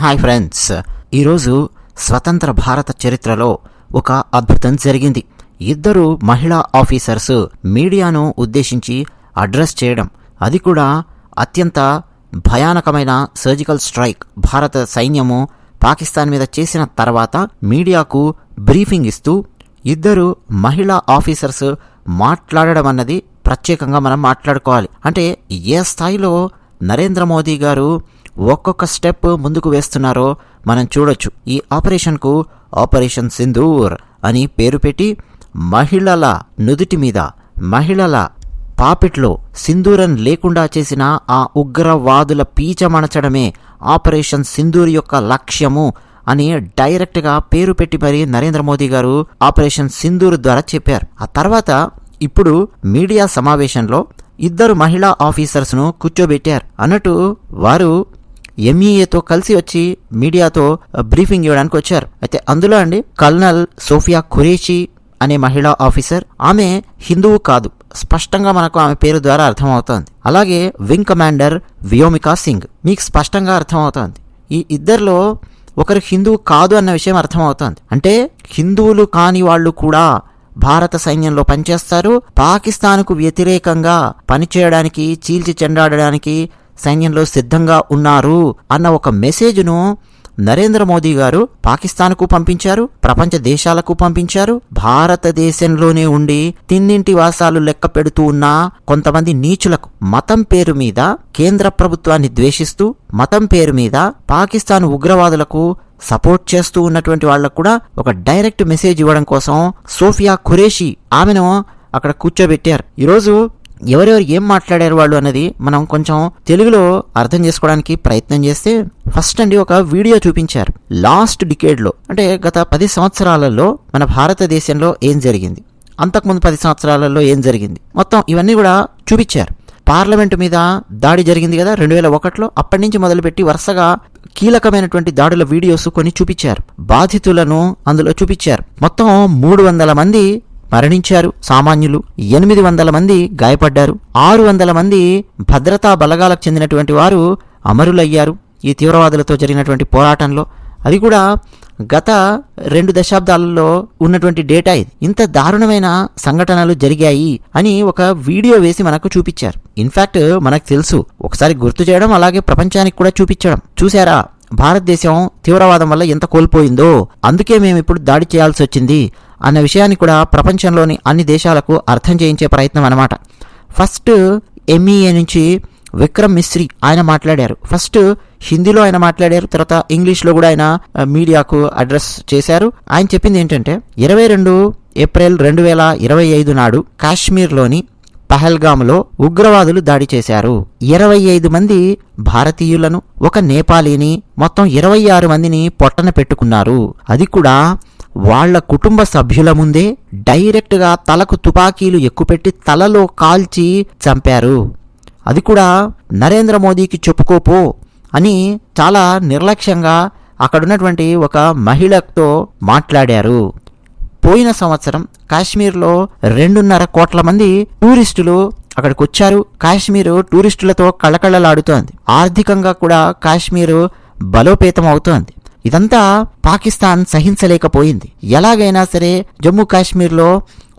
Hi friends, ఈరోజు స్వతంత్ర భారత చరిత్రలో ఒక అద్భుతం జరిగింది. ఇద్దరు మహిళా ఆఫీసర్స్ మీడియాను ఉద్దేశించి అడ్రస్ చేయడం, అది కూడా అత్యంత భయానకమైన సర్జికల్ స్ట్రైక్ భారత సైన్యము పాకిస్తాన్ మీద చేసిన తర్వాత మీడియాకు బ్రీఫింగ్ ఇస్తూ ఇద్దరు మహిళా ఆఫీసర్స్ మాట్లాడడం అన్నది ప్రత్యేకంగా మనం మాట్లాడుకోవాలి. అంటే ఏ స్థాయిలో నరేంద్ర మోదీ గారు ఒక్కొక్క స్టెప్ ముందుకు వేస్తున్నారో మనం చూడొచ్చు. ఈ ఆపరేషన్కు ఆపరేషన్ సింధూర్ అని పేరు పెట్టి మహిళల నుదుటి మీద, మహిళల పాపిట్లో సింధూరం లేకుండా చేసిన ఆ ఉగ్రవాదుల పీచమణచడమే ఆపరేషన్ సింధూర్ యొక్క లక్ష్యము అని డైరెక్ట్గా పేరు పెట్టి మరి నరేంద్ర మోదీ గారు ఆపరేషన్ సింధూర్ ద్వారా చెప్పారు. ఆ తర్వాత ఇప్పుడు మీడియా సమావేశంలో ఇద్దరు మహిళా ఆఫీసర్స్ను కూర్చోబెట్టారు. అన్నట్టు వారు ఎంఈఏతో కలిసి వచ్చి మీడియాతో బ్రీఫింగ్ ఇవ్వడానికి వచ్చారు. అయితే అందులో కల్నల్ సోఫియా ఖురేషీ అనే మహిళా ఆఫీసర్, ఆమె హిందువు కాదు, స్పష్టంగా మనకు ఆమె పేరు ద్వారా అర్థమవుతోంది. అలాగే వింగ్ కమాండర్ వ్యోమికా సింగ్, మీకు స్పష్టంగా అర్థమవుతోంది ఈ ఇద్దరిలో ఒకరు హిందువు కాదు అన్న విషయం అర్థమవుతోంది. అంటే హిందువులు కాని వాళ్ళు కూడా భారత సైన్యంలో పనిచేస్తారు, పాకిస్తాన్కు వ్యతిరేకంగా పనిచేయడానికి, చీల్చి చెండాడడానికి సైన్యంలో సిద్ధంగా ఉన్నారు అన్న ఒక మెసేజ్ను నరేంద్ర మోదీ గారు పాకిస్తాన్కు పంపించారు, ప్రపంచ దేశాలకు పంపించారు. భారతదేశంలోనే ఉండి తిన్నింటి వాసాలు లెక్క పెడుతూ ఉన్న కొంతమంది నీచులకు, మతం పేరు మీద కేంద్ర ప్రభుత్వాన్ని ద్వేషిస్తూ, మతం పేరు మీద పాకిస్తాన్ ఉగ్రవాదులకు సపోర్ట్ చేస్తూ ఉన్నటువంటి వాళ్లకు కూడా ఒక డైరెక్ట్ మెసేజ్ ఇవ్వడం కోసం సోఫియా ఖురేషీ ఆమెను అక్కడ కూర్చోబెట్టారు. ఈరోజు ఎవరెవరు ఏం మాట్లాడారు వాళ్ళు అన్నది మనం కొంచెం తెలుగులో అర్థం చేసుకోవడానికి ప్రయత్నం చేస్తే, ఫస్ట్ ఒక వీడియో చూపించారు. లాస్ట్ డికేడ్లో, అంటే గత 10 సంవత్సరాలలో మన భారతదేశంలో ఏం జరిగింది, అంతకుముందు 10 సంవత్సరాలలో ఏం జరిగింది, మొత్తం ఇవన్నీ కూడా చూపించారు. పార్లమెంటు మీద దాడి జరిగింది కదా 2001లో, అప్పటి నుంచి మొదలుపెట్టి వరుసగా కీలకమైనటువంటి దాడుల వీడియోస్ కొన్ని చూపించారు. బాధితులను అందులో చూపించారు. మొత్తం 300 మంది మరణించారు సామాన్యులు, 800 మంది గాయపడ్డారు, 600 మంది భద్రతా బలగాలకు చెందినటువంటి వారు అమరులయ్యారు ఈ తీవ్రవాదులతో జరిగినటువంటి పోరాటంలో. అది కూడా గత 2 దశాబ్దాలలో ఉన్నటువంటి డేటా ఇది. ఇంత దారుణమైన సంఘటనలు జరిగాయి అని ఒక వీడియో వేసి మనకు చూపించారు. ఇన్ఫాక్ట్ మనకు తెలుసు, ఒకసారి గుర్తు చేయడం, అలాగే ప్రపంచానికి కూడా చూపించడం. చూసారా భారతదేశం తీవ్రవాదం వల్ల ఎంత కోల్పోయిందో, అందుకే మేము ఇప్పుడు దాడి చేయాల్సి వచ్చింది అన్న విషయాన్ని కూడా ప్రపంచంలోని అన్ని దేశాలకు అర్థం చేయించే ప్రయత్నం అన్నమాట. ఫస్ట్ ఎంఈఏ నుంచి విక్రమ్ మిశ్రీ ఆయన మాట్లాడారు. ఫస్ట్ హిందీలో ఆయన మాట్లాడారు, తర్వాత ఇంగ్లీష్లో కూడా ఆయన మీడియాకు అడ్రస్ చేశారు. ఆయన చెప్పింది ఏంటంటే 22 ఏప్రిల్ 2025 నాడు కాశ్మీర్లోని పహల్గామ్లో ఉగ్రవాదులు దాడి చేశారు. 25 మంది భారతీయులను, ఒక నేపాలీని, మొత్తం 26 మందిని పొట్టన పెట్టుకున్నారు. అది కూడా వాళ్ల కుటుంబ సభ్యుల ముందే డైరెక్ట్గా తలకు తుపాకీలు ఎక్కుపెట్టి తలలో కాల్చి చంపారు. అది కూడా నరేంద్ర మోదీకి చెప్పుకోపో అని చాలా నిర్లక్ష్యంగా అక్కడున్నటువంటి ఒక మహిళతో మాట్లాడారు. పోయిన సంవత్సరం కాశ్మీర్లో 2.5 కోట్ల మంది టూరిస్టులు అక్కడికి వచ్చారు. కాశ్మీరు టూరిస్టులతో కళకళలాడుతోంది. ఆర్థికంగా కూడా కాశ్మీరు బలోపేతం అవుతోంది. ఇదంతా పాకిస్తాన్ సహించలేకపోయింది. ఎలాగైనా సరే జమ్మూ కాశ్మీర్లో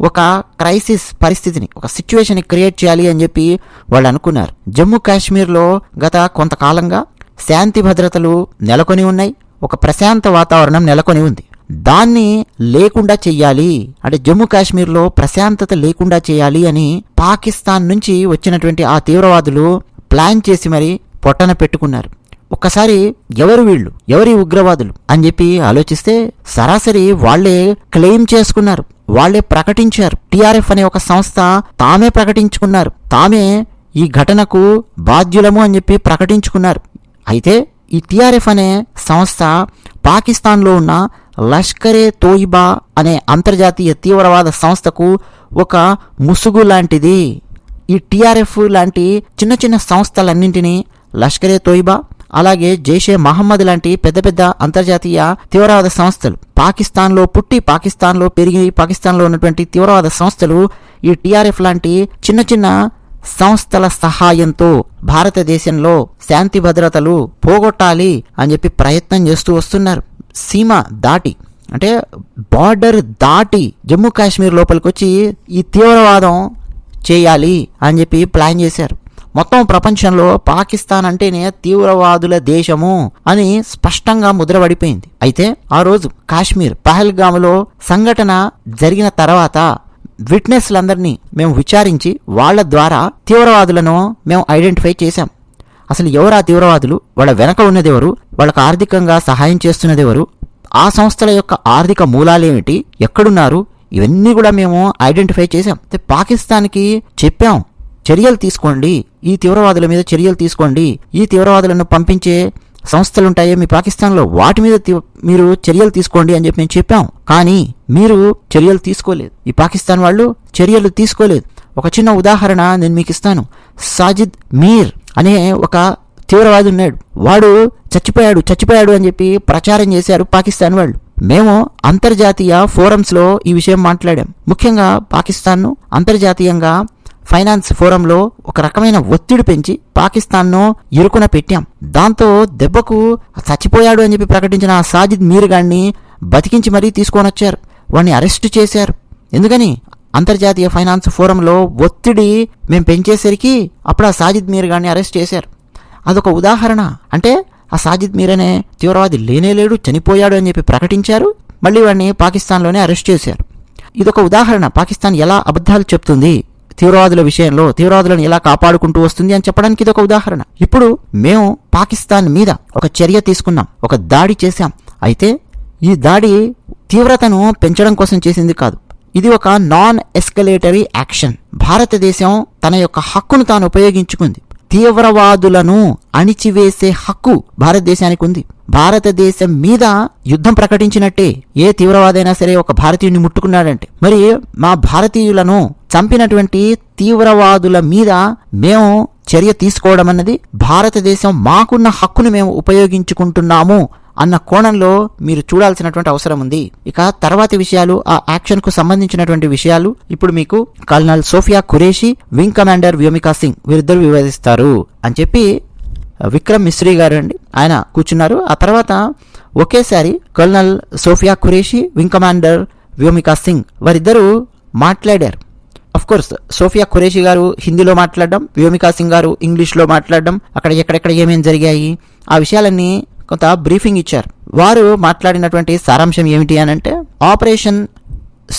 ఒక క్రైసిస్ పరిస్థితిని, ఒక సిచ్యువేషన్ క్రియేట్ చేయాలి అని చెప్పి వాళ్ళు అనుకున్నారు. జమ్మూ కాశ్మీర్లో గత కొంతకాలంగా శాంతి భద్రతలు నెలకొని ఉన్నాయి, ఒక ప్రశాంత వాతావరణం నెలకొని ఉంది. దాన్ని లేకుండా చెయ్యాలి, అంటే జమ్మూ కాశ్మీర్లో ప్రశాంతత లేకుండా చేయాలి అని పాకిస్తాన్ నుంచి వచ్చినటువంటి ఆ తీవ్రవాదులు ప్లాన్ చేసి మరి పొట్టన పెట్టుకున్నారు. ఒక్కసారి ఎవరు వీళ్ళు, ఎవరి ఉగ్రవాదులు అని చెప్పి ఆలోచిస్తే సరాసరి వాళ్లే క్లెయిమ్ చేసుకున్నారు, వాళ్లే ప్రకటించారు. టిఆర్ఎఫ్ అనే ఒక సంస్థ తామే ప్రకటించుకున్నారు, తామే ఈ ఘటనకు బాధ్యులము అని చెప్పి ప్రకటించుకున్నారు. అయితే ఈ టిఆర్ఎఫ్ అనే సంస్థ పాకిస్తాన్లో ఉన్న లష్కరే తోయిబా అనే అంతర్జాతీయ తీవ్రవాద సంస్థకు ఒక ముసుగు లాంటిది. ఈ టిఆర్ఎఫ్ లాంటి చిన్న చిన్న సంస్థలన్నింటినీ లష్కరే తోయిబా, అలాగే జైషే మహమ్మద్ లాంటి పెద్ద పెద్ద అంతర్జాతీయ తీవ్రవాద సంస్థలు, పాకిస్తాన్లో పుట్టి పాకిస్తాన్లో పెరిగి పాకిస్తాన్లో ఉన్నటువంటి తీవ్రవాద సంస్థలు ఈ టిఆర్ఎఫ్ లాంటి చిన్న చిన్న సంస్థల సహాయంతో భారతదేశంలో శాంతి భద్రతలు పోగొట్టాలి అని చెప్పి ప్రయత్నం చేస్తూ వస్తున్నారు. సీమ దాటి అంటే బార్డర్ దాటి జమ్మూ కాశ్మీర్ లోపలికి వచ్చి ఈ తీవ్రవాదం చేయాలి అని చెప్పి ప్లాన్ చేశారు. మొత్తం ప్రపంచంలో పాకిస్తాన్ అంటేనే తీవ్రవాదుల దేశము అని స్పష్టంగా ముద్రపడిపోయింది. అయితే ఆ రోజు కాశ్మీర్ పహల్గాములో సంఘటన జరిగిన తర్వాత విట్నెస్లందరినీ మేము విచారించి వాళ్ళ ద్వారా తీవ్రవాదులను మేము ఐడెంటిఫై చేశాం. అసలు ఎవరు ఆ తీవ్రవాదులు, వాళ్ళ వెనక ఉన్నది ఎవరు, వాళ్ళకు ఆర్థికంగా సహాయం చేస్తున్నది ఎవరు, ఆ సంస్థల యొక్క ఆర్థిక మూలాలేమిటి, ఎక్కడున్నారు, ఇవన్నీ కూడా మేము ఐడెంటిఫై చేశాం. పాకిస్తాన్కి చెప్పాం, చర్యలు తీసుకోండి, ఈ తీవ్రవాదుల మీద చర్యలు తీసుకోండి, ఈ తీవ్రవాదులను పంపించే సంస్థలుంటాయో మీ పాకిస్తాన్లో వాటి మీద మీరు చర్యలు తీసుకోండి అని చెప్పి మేము చెప్పాం. కానీ మీరు చర్యలు తీసుకోలేదు, ఈ పాకిస్తాన్ వాళ్ళు చర్యలు తీసుకోలేదు. ఒక చిన్న ఉదాహరణ నేను మీకు ఇస్తాను. సాజిద్ మీర్ అనే ఒక తీవ్రవాది ఉన్నాడు, వాడు చచ్చిపోయాడు అని చెప్పి ప్రచారం చేశారు పాకిస్తాన్ వాళ్ళు. మేము అంతర్జాతీయ ఫోరమ్స్లో ఈ విషయం మాట్లాడాం. ముఖ్యంగా పాకిస్తాన్ను అంతర్జాతీయంగా ఫైనాన్స్ ఫోరంలో ఒక రకమైన ఒత్తిడి పెంచి పాకిస్తాన్ను ఇరుకున పెట్టాం. దాంతో దెబ్బకు చచ్చిపోయాడు అని చెప్పి ప్రకటించిన ఆ సాజిద్ మీర్ గాన్ని బతికించి మరీ తీసుకొని వచ్చారు, వాడిని అరెస్ట్ చేశారు. ఎందుకని? అంతర్జాతీయ ఫైనాన్స్ ఫోరంలో ఒత్తిడి మేము పెంచేసరికి అప్పుడు ఆ సాజిద్ మీర్ గాన్ని అరెస్ట్ చేశారు. అదొక ఉదాహరణ. అంటే ఆ సాజిద్ మీర్ అనే తీవ్రవాది లేనేలేడు, చనిపోయాడు అని చెప్పి ప్రకటించారు, మళ్ళీ వాడిని పాకిస్తాన్లోనే అరెస్ట్ చేశారు. ఇదొక ఉదాహరణ. పాకిస్తాన్ ఎలా అబద్ధాలు చెప్తుంది తీవ్రవాదుల విషయంలో, తీవ్రవాదులను ఎలా కాపాడుకుంటూ వస్తుంది అని చెప్పడానికి ఇదొక ఉదాహరణ. ఇప్పుడు మేము పాకిస్తాన్ మీద ఒక చర్య తీసుకున్నాం, ఒక దాడి చేశాం. అయితే ఈ దాడి తీవ్రతను పెంచడం కోసం చేసింది కాదు, ఇది ఒక నాన్ ఎస్కలేటరీ యాక్షన్. భారతదేశం తన యొక్క హక్కును తాను ఉపయోగించుకుంది. తీవ్రవాదులను అణిచివేసే హక్కు భారతదేశానికి ఉంది. భారతదేశం మీద యుద్ధం ప్రకటించినట్టే ఏ తీవ్రవాదైనా సరే ఒక భారతీయుని ముట్టుకున్నాడంటే, మరి మా భారతీయులను చంపినటువంటి తీవ్రవాదుల మీద మేము చర్య తీసుకోవడం అన్నది భారతదేశం మాకున్న హక్కును మేము ఉపయోగించుకుంటున్నాము అన్న కోణంలో మీరు చూడాల్సినటువంటి అవసరం ఉంది. ఇక తర్వాతి విషయాలు, ఆ యాక్షన్ కు సంబంధించినటువంటి విషయాలు ఇప్పుడు మీకు colonel Sofiya Qureshi, wing commander Vyomika Singh వీరిద్దరు వివరిస్తారు అని చెప్పి విక్రమ్ మిశ్రీ గారు అండి ఆయన కూర్చున్నారు. ఆ తర్వాత ఒకేసారి colonel Sofiya Qureshi, wing commander Vyomika Singh వారిద్దరూ మాట్లాడారు. అఫ్ కోర్స్ సోఫియా ఖురేషీ గారు హిందీలో మాట్లాడడం, వ్యోమికా సింగ్ గారు ఇంగ్లీష్లో మాట్లాడడం, అక్కడ ఎక్కడెక్కడ ఏమేమి జరిగాయి ఆ విషయాలన్నీ కొంత బ్రీఫింగ్ ఇచ్చారు. వారు మాట్లాడినటువంటి సారాంశం ఏమిటి అని అంటే, ఆపరేషన్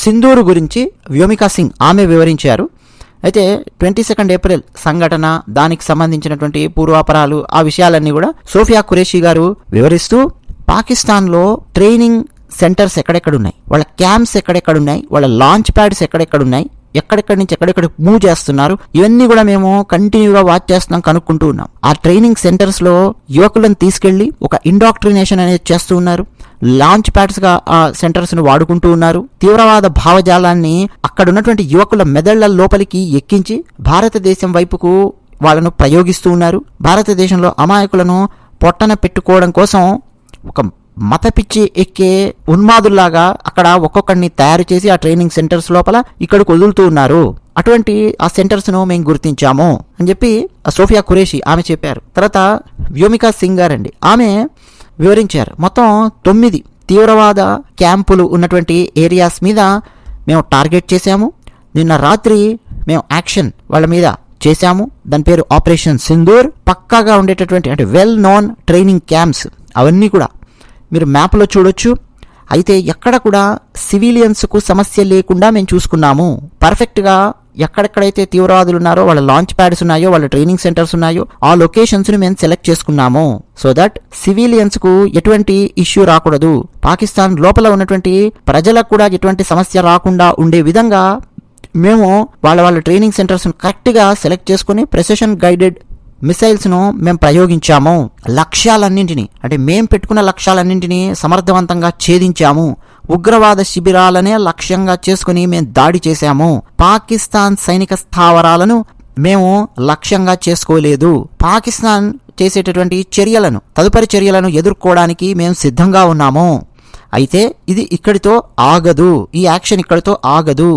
సింధూర్ గురించి వ్యోమికా సింగ్ ఆమె వివరించారు. అయితే 22 ఏప్రిల్ సంఘటన, దానికి సంబంధించినటువంటి పూర్వాపరాలు, ఆ విషయాలన్నీ కూడా సోఫియా ఖురేషీ గారు వివరిస్తూ, పాకిస్తాన్లో ట్రైనింగ్ సెంటర్స్ ఎక్కడెక్కడున్నాయి, వాళ్ళ క్యాంప్స్ ఎక్కడెక్కడున్నాయి, వాళ్ళ లాంచ్ ప్యాడ్స్ ఎక్కడెక్కడున్నాయి, ఎక్కడెక్కడి నుంచి ఎక్కడెక్కడికి మూవ్ చేస్తున్నారు, ఇవన్నీ కూడా మేము కంటిన్యూగా వాచ్ చేస్తున్నాం, కనుక్కుంటూ ఉన్నాం. ఆ ట్రైనింగ్ సెంటర్స్ లో యువకులను తీసుకెళ్లి ఒక ఇండాక్ట్రినేషన్ అనేది చేస్తూ ఉన్నారు. లాంచ్ ప్యాడ్స్ గా ఆ సెంటర్స్ ను వాడుకుంటూ ఉన్నారు. తీవ్రవాద భావజాలాన్ని అక్కడ ఉన్నటువంటి యువకుల మెదళ్ల లోపలికి ఎక్కించి భారతదేశం వైపుకు వాళ్ళను ప్రయోగిస్తూ ఉన్నారు. భారతదేశంలో అమాయకులను పొట్టన పెట్టుకోవడం కోసం ఒక మత పిచ్చి ఎక్కే ఉన్మాదుల్లాగా అక్కడ ఒక్కొక్కడిని తయారు చేసి ఆ ట్రైనింగ్ సెంటర్స్ లోపల ఇక్కడికి వదులుతూ ఉన్నారు. అటువంటి ఆ సెంటర్స్ ను మేము గుర్తించాము అని చెప్పి సోఫియా ఖురేషీ ఆమె చెప్పారు. తర్వాత వ్యోమికా సింగ్ గారండి ఆమె వివరించారు. మొత్తం 9 తీవ్రవాద క్యాంపులు ఉన్నటువంటి ఏరియాస్ మీద మేము టార్గెట్ చేశాము. నిన్న రాత్రి మేము యాక్షన్ వాళ్ళ మీద చేశాము. దాని పేరు ఆపరేషన్ సింధూర్. పక్కాగా ఉండేటటువంటి అంటే వెల్ నోన్ ట్రైనింగ్ క్యాంప్స్ అవన్నీ కూడా మీరు మ్యాప్లో చూడొచ్చు. అయితే ఎక్కడ కూడా సివిలియన్స్కు సమస్య లేకుండా మేము చూసుకున్నాము. పర్ఫెక్ట్గా ఎక్కడెక్కడైతే తీవ్రవాదులు ఉన్నారో, వాళ్ళ లాంచ్ ప్యాడ్స్ ఉన్నాయో, వాళ్ళ ట్రైనింగ్ సెంటర్స్ ఉన్నాయో, ఆ లొకేషన్స్ని మేము సెలెక్ట్ చేసుకున్నాము. సో దట్ సివిలియన్స్కు ఎటువంటి ఇష్యూ రాకూడదు, పాకిస్తాన్ లోపల ఉన్నటువంటి ప్రజలకు కూడా ఎటువంటి సమస్య రాకుండా ఉండే విధంగా మేము వాళ్ళ ట్రైనింగ్ సెంటర్స్ను కరెక్ట్గా సెలెక్ట్ చేసుకుని ప్రెసిషన్ గైడెడ్ మిసైల్స్ను మేము ప్రయోగించాము. లక్ష్యాలన్నింటినీ అంటే మేం పెట్టుకున్న లక్ష్యాలన్నింటినీ సమర్థవంతంగా ఛేదించాము. ఉగ్రవాద శిబిరాలనే లక్ష్యంగా చేసుకుని మేము దాడి చేశాము. పాకిస్తాన్ సైనిక స్థావరాలను మేము లక్ష్యంగా చేసుకోలేదు. పాకిస్తాన్ చేసేటటువంటి చర్యలను, తదుపరి చర్యలను ఎదుర్కోవడానికి మేము సిద్ధంగా ఉన్నాము అయితే ఇది ఇక్కడితో ఆగదు, ఈ యాక్షన్ ఇక్కడితో ఆగదు.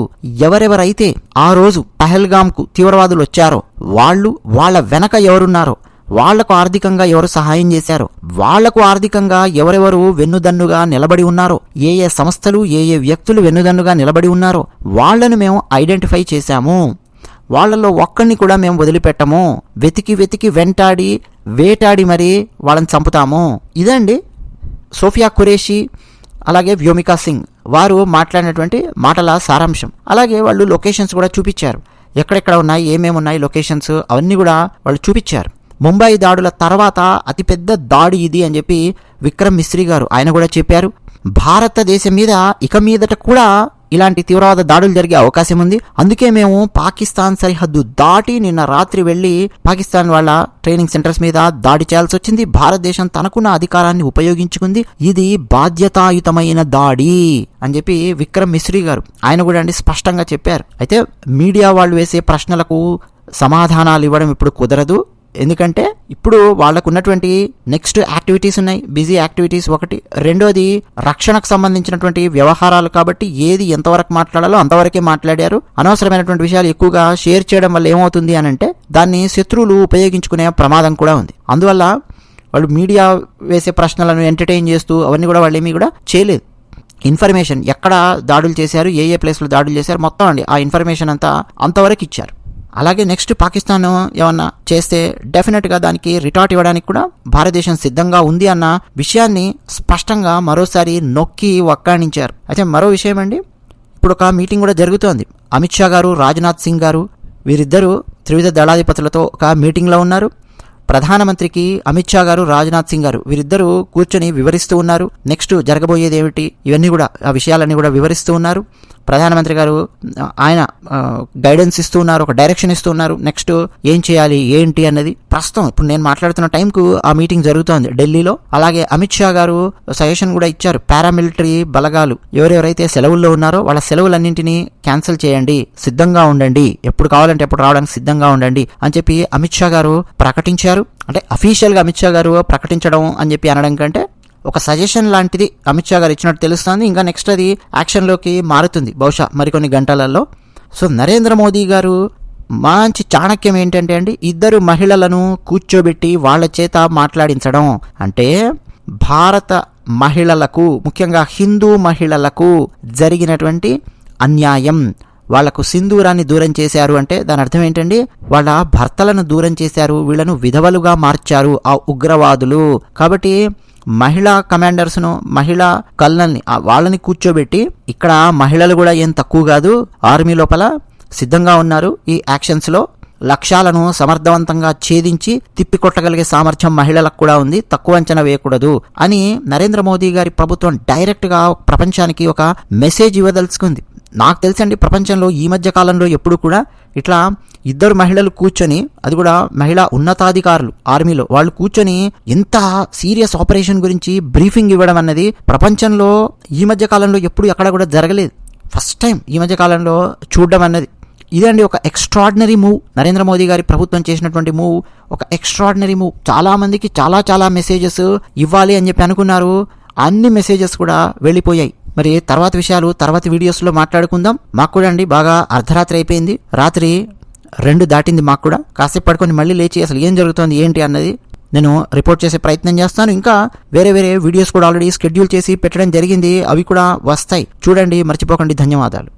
ఎవరెవరైతే ఆ రోజు పహల్గామ్కు తీవ్రవాదులు వచ్చారో వాళ్ళ వెనక ఎవరున్నారో, వాళ్లకు ఆర్థికంగా ఎవరు సహాయం చేశారో, వాళ్లకు ఆర్థికంగా ఎవరెవరు వెన్నుదన్నుగా నిలబడి ఉన్నారో, ఏ ఏ సంస్థలు ఏ ఏ వ్యక్తులు వెన్నుదన్నుగా నిలబడి ఉన్నారో వాళ్లను మేము ఐడెంటిఫై చేశాము. వాళ్లలో ఒక్కడిని కూడా మేము వదిలిపెట్టము. వెతికి వెంటాడి వేటాడి మరీ వాళ్ళని చంపుతాము. ఇదండి సోఫియా ఖురేషీ అలాగే వ్యోమికా సింగ్ వారు మాట్లాడినటువంటి మాటల సారాంశం. అలాగే వాళ్ళు లొకేషన్స్ కూడా చూపించారు, ఎక్కడెక్కడ ఉన్నాయి, ఏమేమి ఉన్నాయి లొకేషన్స్ అవన్నీ కూడా వాళ్ళు చూపించారు. ముంబై దాడుల తర్వాత అతిపెద్ద దాడి ఇది అని చెప్పి విక్రమ్ మిస్రీ గారు ఆయన కూడా చెప్పారు. భారతదేశం మీద ఇక మీదట కూడా ఇలాంటి తీవ్రవాద దాడులు జరిగే అవకాశం ఉంది. అందుకే మేము పాకిస్తాన్ సరిహద్దు దాటి నిన్న రాత్రి వెళ్లి పాకిస్తాన్ వాళ్ళ ట్రైనింగ్ సెంటర్స్ మీద దాడి చేయాల్సి వచ్చింది. భారతదేశం తనకున్న అధికారాన్ని ఉపయోగించుకుంది. ఇది బాధ్యతాయుతమైన దాడి అని చెప్పి విక్రమ్ మిస్రీ గారు ఆయన కూడా స్పష్టంగా చెప్పారు. అయితే మీడియా వాళ్ళు వేసే ప్రశ్నలకు సమాధానాలు ఇవ్వడం ఇప్పుడు కుదరదు. ఎందుకంటే ఇప్పుడు వాళ్ళకు ఉన్నటువంటి నెక్స్ట్ యాక్టివిటీస్ ఉన్నాయి, బిజీ యాక్టివిటీస్ ఒకటి. రెండోది రక్షణకు సంబంధించినటువంటి వ్యవహారాలు కాబట్టి ఏది ఎంతవరకు మాట్లాడాలో అంతవరకే మాట్లాడారు. అనవసరమైనటువంటి విషయాలు ఎక్కువగా షేర్ చేయడం వల్ల ఏమవుతుంది అని అంటే దాన్ని శత్రువులు ఉపయోగించుకునే ప్రమాదం కూడా ఉంది. అందువల్ల వాళ్ళు మీడియా వేసే ప్రశ్నలను ఎంటర్టైన్ చేస్తూ అవన్నీ కూడా వాళ్ళు ఏమీ కూడా చేయలేదు. ఇన్ఫర్మేషన్ ఎక్కడ దాడులు చేశారు, ఏ ప్లేస్లో దాడులు చేశారు మొత్తం ఆ ఇన్ఫర్మేషన్ అంతా అంతవరకు ఇచ్చారు. అలాగే నెక్స్ట్ పాకిస్తాన్ ఏమన్నా చేస్తే డెఫినెట్గా దానికి రిటార్ట్ ఇవ్వడానికి కూడా భారతదేశం సిద్ధంగా ఉంది అన్న విషయాన్ని స్పష్టంగా మరోసారి నొక్కి వక్కాణించారు. అయితే మరో విషయం అండి, ఇప్పుడు ఒక మీటింగ్ కూడా జరుగుతోంది. అమిత్ షా గారు, రాజ్నాథ్ సింగ్ గారు వీరిద్దరూ త్రివిధ దళాధిపతులతో ఒక మీటింగ్లో ఉన్నారు. ప్రధానమంత్రికి అమిత్ షా గారు, రాజ్నాథ్ సింగ్ గారు వీరిద్దరూ కూర్చొని వివరిస్తూ ఉన్నారు. నెక్స్ట్ జరగబోయేది ఏమిటి ఇవన్నీ కూడా ఆ విషయాలన్నీ కూడా వివరిస్తూ ఉన్నారు. ప్రధానమంత్రి గారు ఆయన గైడెన్స్ ఇస్తూ ఉన్నారు, ఒక డైరెక్షన్ ఇస్తూ ఉన్నారు. నెక్స్ట్ ఏం చేయాలి ఏంటి అన్నది ప్రస్తుతం ఇప్పుడు నేను మాట్లాడుతున్న టైంకు ఆ మీటింగ్ జరుగుతోంది ఢిల్లీలో. అలాగే అమిత్ షా గారు సజెషన్ కూడా ఇచ్చారు, పారామిలిటరీ బలగాలు ఎవరెవరైతే సెలవుల్లో ఉన్నారో వాళ్ళ సెలవులన్నింటినీ క్యాన్సిల్ చేయండి, సిద్ధంగా ఉండండి, ఎప్పుడు కావాలంటే ఎప్పుడు రావడానికి సిద్ధంగా ఉండండి అని చెప్పి అమిత్ షా గారు ప్రకటించారు. అంటే అఫీషియల్గా అమిత్ షా గారు ప్రకటించడం అని చెప్పి అనడం కంటే ఒక సజెషన్ లాంటిది అమిత్ షా గారు ఇచ్చినట్టు తెలుస్తుంది. ఇంకా నెక్స్ట్ అది యాక్షన్లోకి మారుతుంది బహుశా మరికొన్ని గంటలలో. సో నరేంద్ర మోదీ గారు మంచి చాణక్యం ఏంటంటే ఇద్దరు మహిళలను కూర్చోబెట్టి వాళ్ళ చేత మాట్లాడించడం. అంటే భారత మహిళలకు, ముఖ్యంగా హిందూ మహిళలకు జరిగినటువంటి అన్యాయం, వాళ్లకు సింధూరాన్ని దూరం చేశారు అంటే దాని అర్థం ఏంటండి, వాళ్ళ భర్తలను దూరం చేశారు, వీళ్లను విధవలుగా మార్చారు ఆ ఉగ్రవాదులు. కాబట్టి మహిళా కమాండర్స్ను, మహిళా కల్నల్ని వాళ్ళని కూర్చోబెట్టి ఇక్కడ మహిళలు కూడా ఏం తక్కువ కాదు, ఆర్మీ లోపల సిద్ధంగా ఉన్నారు, ఈ యాక్షన్స్లో లక్ష్యాలను సమర్థవంతంగా ఛేదించి తిప్పికొట్టగలిగే సామర్థ్యం మహిళలకు కూడా ఉంది, తక్కువ అంచనా వేయకూడదు అని నరేంద్ర మోదీ గారి ప్రభుత్వం డైరెక్ట్గా ప్రపంచానికి ఒక మెసేజ్ ఇవ్వదలుచుకుంది. నాకు తెలుసండి ప్రపంచంలో ఈ మధ్య కాలంలో ఎప్పుడు కూడా ఇట్లా ఇద్దరు మహిళలు కూర్చొని, అది కూడా మహిళా ఉన్నతాధికారులు ఆర్మీలో వాళ్ళు కూర్చొని ఇంత సీరియస్ ఆపరేషన్ గురించి బ్రీఫింగ్ ఇవ్వడం అన్నది ప్రపంచంలో ఈ మధ్య కాలంలో ఎప్పుడు ఎక్కడ కూడా జరగలేదు. ఫస్ట్ టైం ఈ మధ్య కాలంలో చూడడం అన్నది ఇదండి. ఒక ఎక్స్ట్రాడినరీ మూవ్, నరేంద్ర మోదీ గారి ప్రభుత్వం చేసినటువంటి మూవ్ ఒక ఎక్స్ట్రాడినరీ మూవ్. చాలా మందికి చాలా మెసేజెస్ ఇవ్వాలి అని చెప్పి అనుకున్నారు, అన్ని మెసేజెస్ కూడా వెళ్ళిపోయాయి. మరి తర్వాత విషయాలు తర్వాత వీడియోస్లో మాట్లాడుకుందాం. మాకు కూడా బాగా అర్ధరాత్రి అయిపోయింది, రాత్రి 2 దాటింది. మాకు కూడా కాసేపు పడుకొని మళ్ళీ లేచి అసలు ఏం జరుగుతుంది ఏంటి అన్నది నేను రిపోర్ట్ చేసే ప్రయత్నం చేస్తాను. ఇంకా వేరే వీడియోస్ కూడా ఆల్రెడీ షెడ్యూల్ చేసి పెట్టడం జరిగింది, అవి కూడా వస్తాయి చూడండి, మర్చిపోకండి. ధన్యవాదాలు.